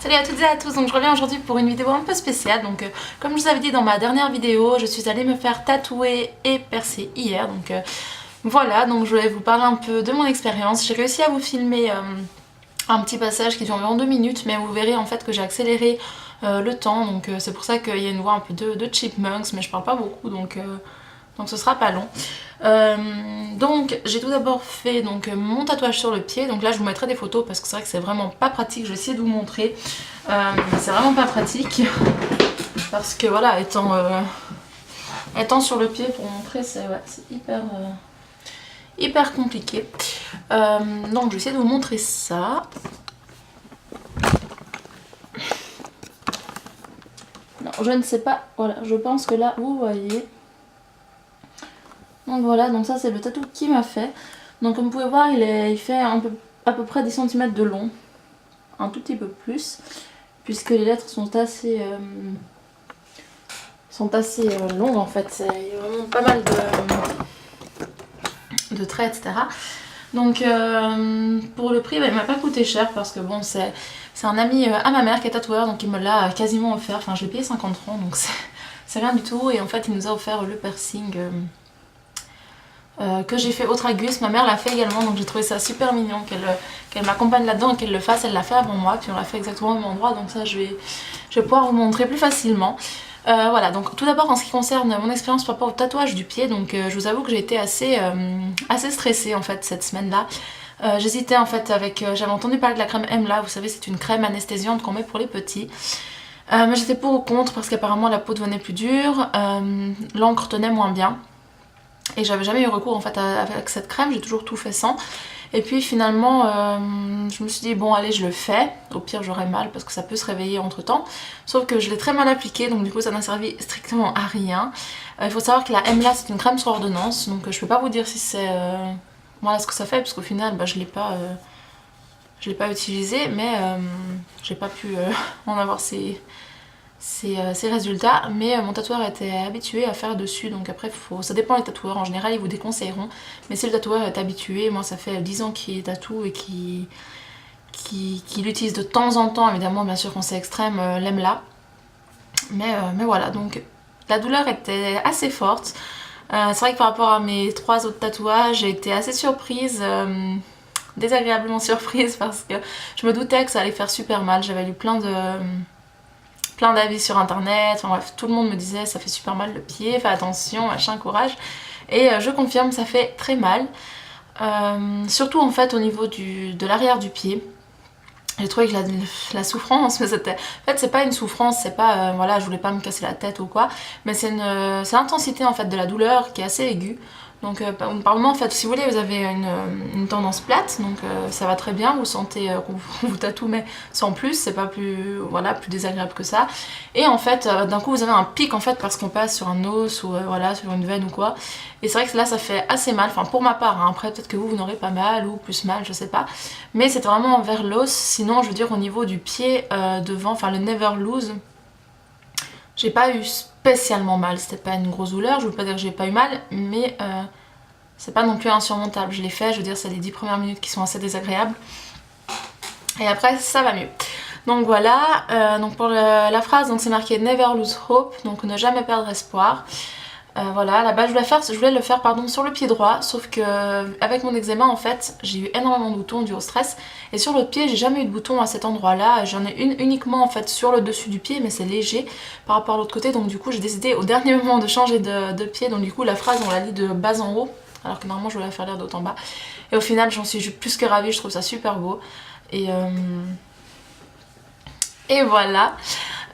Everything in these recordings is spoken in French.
Salut à toutes et à tous, donc je reviens aujourd'hui pour une vidéo un peu spéciale. Donc comme je vous avais dit dans ma dernière vidéo, je suis allée me faire tatouer et percer hier. Donc voilà, donc je voulais vous parler un peu de mon expérience. J'ai réussi à vous filmer un petit passage qui dure environ 2 minutes, mais vous verrez en fait que j'ai accéléré le temps. Donc c'est pour ça qu'il y a une voix un peu de chipmunks, mais je parle pas beaucoup, donc ce sera pas long. Donc j'ai tout d'abord fait mon tatouage sur le pied. Donc là je vous mettrai des photos parce que c'est vrai que c'est vraiment pas pratique. Je vais essayer de vous montrer. C'est vraiment pas pratique parce que voilà, étant sur le pied pour montrer, c'est hyper compliqué. Donc je vais essayer de vous montrer ça. Non, je ne sais pas. Voilà, je pense que là vous voyez. Donc voilà, donc ça c'est le tatou qu'il m'a fait. Donc comme vous pouvez voir, il fait à peu près 10 cm de long. Un tout petit peu plus. Puisque les lettres sont assez longues en fait. Il y a vraiment pas mal de traits, etc. Donc pour le prix, bah, il m'a pas coûté cher parce que bon, c'est un ami à ma mère qui est tatoueur, donc il me l'a quasiment offert. Enfin, je l'ai payé 50 francs, donc c'est rien du tout. Et en fait, il nous a offert le piercing que j'ai fait au tragus. Ma mère l'a fait également, donc j'ai trouvé ça super mignon qu'elle m'accompagne là-dedans et qu'elle le fasse. Elle l'a fait avant moi, puis on l'a fait exactement au même endroit, donc ça je vais pouvoir vous montrer plus facilement. Voilà, donc tout d'abord en ce qui concerne mon expérience par rapport au tatouage du pied, donc je vous avoue que j'ai été assez stressée en fait cette semaine-là. J'hésitais en fait j'avais entendu parler de la crème Emla, vous savez c'est une crème anesthésiante qu'on met pour les petits. Mais j'étais pour ou contre parce qu'apparemment la peau devenait plus dure, l'encre tenait moins bien. Et j'avais jamais eu recours en fait avec cette crème, j'ai toujours tout fait sans. Et puis finalement je me suis dit bon allez je le fais, au pire j'aurai mal parce que ça peut se réveiller entre temps. Sauf que je l'ai très mal appliqué, donc du coup ça n'a servi strictement à rien. Il faut savoir que la Emla c'est une crème sur ordonnance, donc je peux pas vous dire si c'est voilà ce que ça fait, parce qu'au final bah, je l'ai pas utilisé, mais j'ai pas pu en avoir ces résultats, mais mon tatoueur était habitué à faire dessus, donc après ça dépend des tatoueurs, en général ils vous déconseilleront, mais si le tatoueur est habitué, moi ça fait 10 ans qu'il tatoue et qu'il l'utilise de temps en temps, évidemment bien sûr quand c'est extrême, l'Emla, mais voilà, donc la douleur était assez forte. C'est vrai que par rapport à mes 3 autres tatouages, j'ai été assez surprise, désagréablement surprise, parce que je me doutais que ça allait faire super mal. J'avais lu plein d'avis sur internet, enfin bref, tout le monde me disait ça fait super mal le pied, fais attention, machin, courage. Et je confirme, ça fait très mal. Surtout en fait au niveau de l'arrière du pied. J'ai trouvé que la souffrance, mais en fait c'est pas une souffrance, c'est pas, voilà, je voulais pas me casser la tête ou quoi, mais c'est l'intensité en fait de la douleur qui est assez aiguë. Donc par moment en fait, si vous voulez, vous avez une tendance plate, donc ça va très bien, vous sentez qu'on vous tatoue mais sans plus, c'est pas plus, voilà, plus désagréable que ça. Et en fait, d'un coup vous avez un pic en fait parce qu'on passe sur un os ou voilà, sur une veine ou quoi. Et c'est vrai que là ça fait assez mal, enfin pour ma part, hein. Après peut-être que vous n'aurez pas mal ou plus mal, je sais pas. Mais c'est vraiment vers l'os, sinon je veux dire au niveau du pied devant, enfin le never lose, j'ai pas eu spécialement mal, c'était pas une grosse douleur, je veux pas dire que j'ai pas eu mal, mais c'est pas non plus insurmontable. Je l'ai fait, je veux dire c'est les 10 premières minutes qui sont assez désagréables, et après ça va mieux. Donc voilà, donc pour la phrase, donc c'est marqué never lose hope, donc ne jamais perdre espoir. Voilà, là-bas je voulais le faire sur le pied droit, sauf que avec mon eczéma en fait j'ai eu énormément de boutons dû au stress, et sur l'autre pied j'ai jamais eu de boutons à cet endroit là, j'en ai une uniquement en fait sur le dessus du pied, mais c'est léger par rapport à l'autre côté, donc du coup j'ai décidé au dernier moment de changer de pied, donc du coup la phrase on la lit de bas en haut alors que normalement je voulais la faire lire d'haut en bas, et au final j'en suis plus que ravie, je trouve ça super beau, et voilà.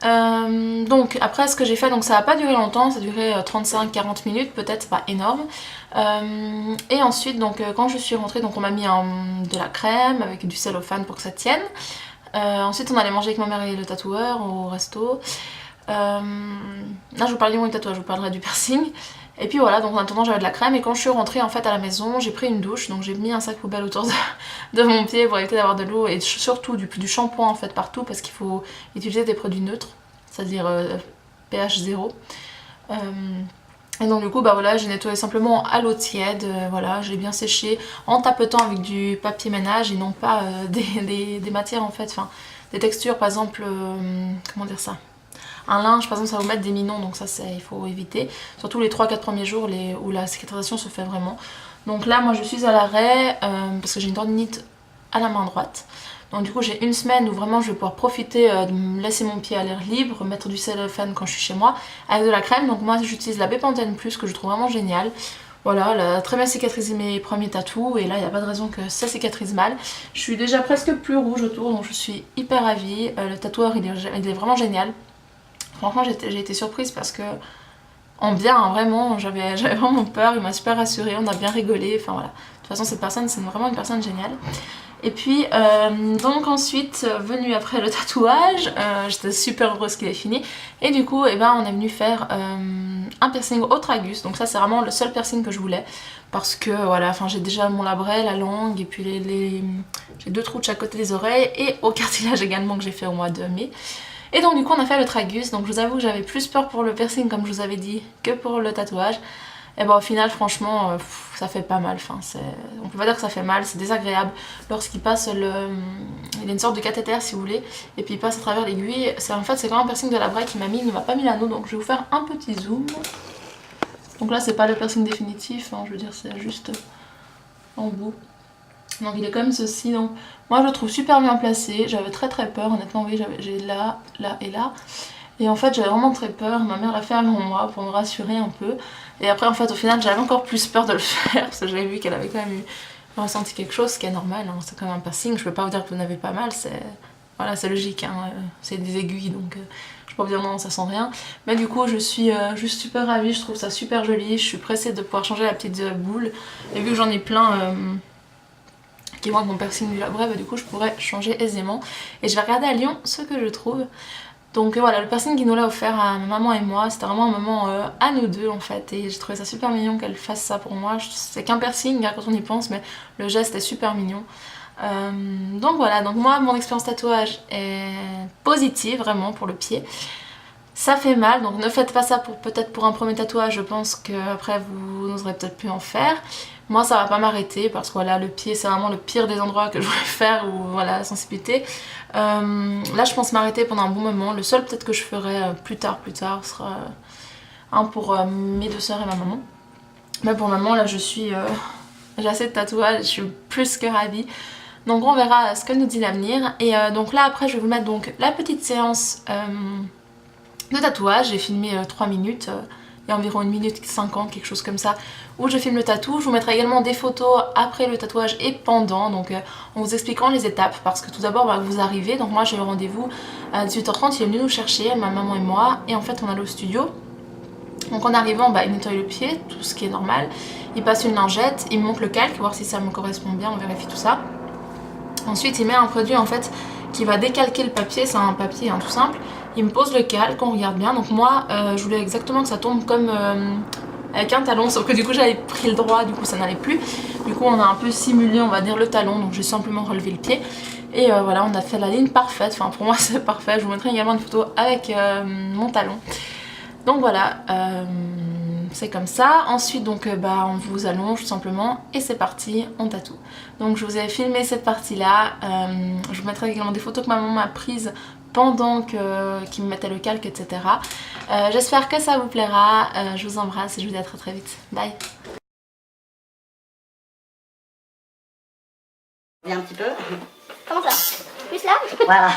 Donc après ce que j'ai fait, donc ça n'a pas duré longtemps, ça a duré 35-40 minutes peut-être, c'est pas énorme. Et ensuite donc quand je suis rentrée, donc on m'a mis de la crème avec du cellophane pour que ça tienne. Ensuite on allait manger avec ma mère et le tatoueur au resto. Là je vous parlais du tatouage, je vous parlerai du piercing. Et puis voilà, donc en attendant j'avais de la crème, et quand je suis rentrée en fait à la maison, j'ai pris une douche, donc j'ai mis un sac poubelle autour de mon pied pour éviter d'avoir de l'eau, et surtout du shampoing en fait partout, parce qu'il faut utiliser des produits neutres, c'est-à-dire pH 0. Et donc du coup bah voilà, j'ai nettoyé simplement à l'eau tiède, voilà, je l'ai bien séché en tapotant avec du papier ménage et non pas des matières en fait, enfin des textures, par exemple, comment dire ça, un linge par exemple ça va vous mettre des minons, donc ça il faut éviter, surtout les 3-4 premiers jours où la cicatrisation se fait vraiment. Donc là moi je suis à l'arrêt parce que j'ai une tendinite à la main droite. Donc du coup j'ai une semaine où vraiment je vais pouvoir profiter de me laisser mon pied à l'air libre, mettre du cellophane quand je suis chez moi avec de la crème. Donc moi j'utilise la Bepanthen Plus que je trouve vraiment géniale. Voilà, elle a très bien cicatrisé mes premiers tatous et là il n'y a pas de raison que ça cicatrise mal. Je suis déjà presque plus rouge autour, donc je suis hyper ravie. Le tatoueur il est vraiment génial. Franchement j'ai été surprise parce que en bien, hein, vraiment, j'avais vraiment peur, il m'a super rassurée, on a bien rigolé, enfin voilà. De toute façon cette personne c'est vraiment une personne géniale. Et puis donc ensuite venu après le tatouage, j'étais super heureuse qu'il ait fini. Et du coup on est venu faire un piercing au tragus. Donc ça c'est vraiment le seul piercing que je voulais. Parce que voilà, enfin j'ai déjà mon labret, la langue et puis j'ai 2 trous de chaque côté des oreilles. Et au cartilage également que j'ai fait au mois de mai. Et donc du coup on a fait le tragus. Donc je vous avoue que j'avais plus peur pour le piercing comme je vous avais dit que pour le tatouage. Et au final franchement ça fait pas mal, enfin, on peut pas dire que ça fait mal, c'est désagréable lorsqu'il passe il y a une sorte de cathéter si vous voulez, et puis il passe à travers l'aiguille. En fait c'est quand même un piercing de la braille qui m'a mis, il ne m'a pas mis l'anneau, donc je vais vous faire un petit zoom. Donc là c'est pas le piercing définitif, hein, je veux dire c'est juste en bout. Donc il est comme ceci, donc moi je le trouve super bien placé, j'avais très peur honnêtement, vous voyez j'ai là, là et là. Et en fait j'avais vraiment très peur, ma mère l'a fait avant moi pour me rassurer un peu. Et après en fait au final j'avais encore plus peur de le faire parce que j'avais vu qu'elle avait quand même ressenti quelque chose, ce qui est normal, hein. C'est comme un piercing, je peux pas vous dire que vous n'avez pas mal, voilà, c'est logique, hein. C'est des aiguilles donc je peux pas vous dire non ça sent rien. Mais du coup je suis juste super ravie, je trouve ça super joli, je suis pressée de pouvoir changer la petite boule. Et vu que j'en ai plein qui vont avec mon piercing du labret, du coup je pourrais changer aisément. Et je vais regarder à Lyon ce que je trouve. Donc voilà, le piercing qui nous l'a offert à ma maman et moi, c'était vraiment un moment à nous deux en fait. Et j'ai trouvé ça super mignon qu'elle fasse ça pour moi. C'est qu'un piercing hein, quand on y pense, mais le geste est super mignon. Donc voilà, donc moi mon expérience tatouage est positive vraiment pour le pied. Ça fait mal, donc ne faites pas ça peut-être pour un premier tatouage, je pense qu'après vous n'oserez peut-être plus en faire. Moi ça va pas m'arrêter parce que voilà, le pied c'est vraiment le pire des endroits que je voulais faire, ou voilà, la sensibilité. Là je pense m'arrêter pendant un bon moment. Le seul peut-être que je ferai plus tard sera un pour mes 2 soeurs et ma maman. Mais pour le moment là j'ai assez de tatouages, je suis plus que ravie. Donc on verra ce que nous dit l'avenir. Et donc là après je vais vous mettre donc la petite séance de tatouage. J'ai filmé 3 minutes, il y a environ 1 minute 50, quelque chose comme ça, où je filme le tatou. Je vous mettrai également des photos après le tatouage et pendant, donc en vous expliquant les étapes, parce que tout d'abord vous arrivez, donc moi j'ai eu rendez-vous à 18h30, il est venu nous chercher, ma maman et moi, et en fait on allait au studio. Donc en arrivant, il nettoie le pied, tout ce qui est normal, il passe une lingette, il me montre le calque, voir si ça me correspond bien, on vérifie tout ça. Ensuite il met un produit en fait qui va décalquer le papier, c'est un papier tout simple. Il me pose le calque, on regarde bien. Donc moi je voulais exactement que ça tombe comme avec un talon, sauf que du coup j'avais pris le droit, du coup ça n'allait plus. Du coup on a un peu simulé on va dire le talon, donc j'ai simplement relevé le pied. Et voilà, on a fait la ligne parfaite, enfin pour moi c'est parfait. Je vous mettrai également une photo avec mon talon. Donc voilà, c'est comme ça. Ensuite donc on vous allonge tout simplement et c'est parti, on tatoue. Donc je vous ai filmé cette partie là, je vous mettrai également des photos que ma maman m'a prises pendant qu'il me mettait le calque, etc. J'espère que ça vous plaira, je vous embrasse et je vous dis à très vite. Bye. Viens un petit peu. Comment ça? Plus là? Voilà.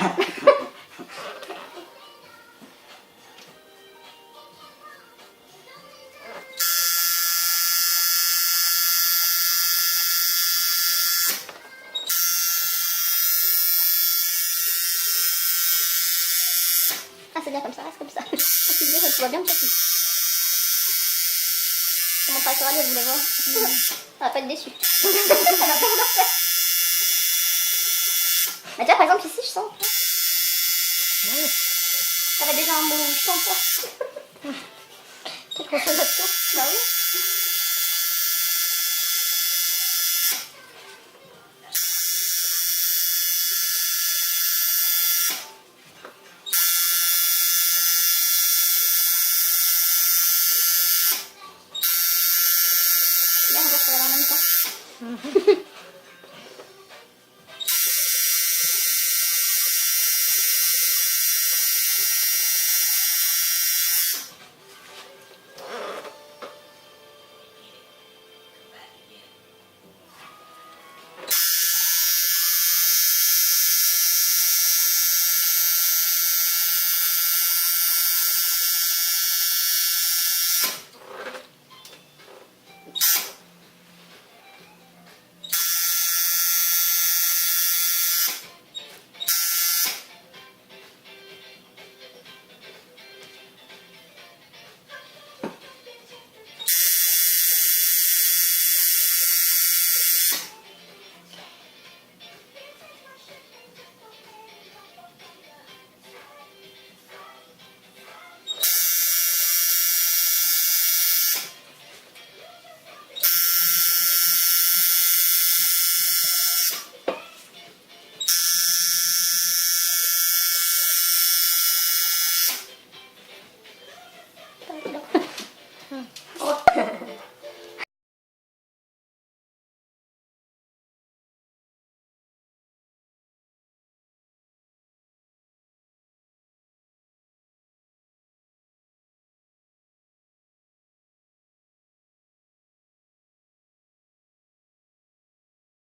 Ah, c'est bien comme ça, reste comme ça. C'est bien, tu vois bien le tapis. Comment pas sur elle, vous voulez voir? Elle va pas être déçue. Elle va pas vouloir faire. Bah, tu vois, par exemple, ici, je sens. Ça va déjà un bon temps. Quelle consommation. Bah oui. Là, on va faire en même temps.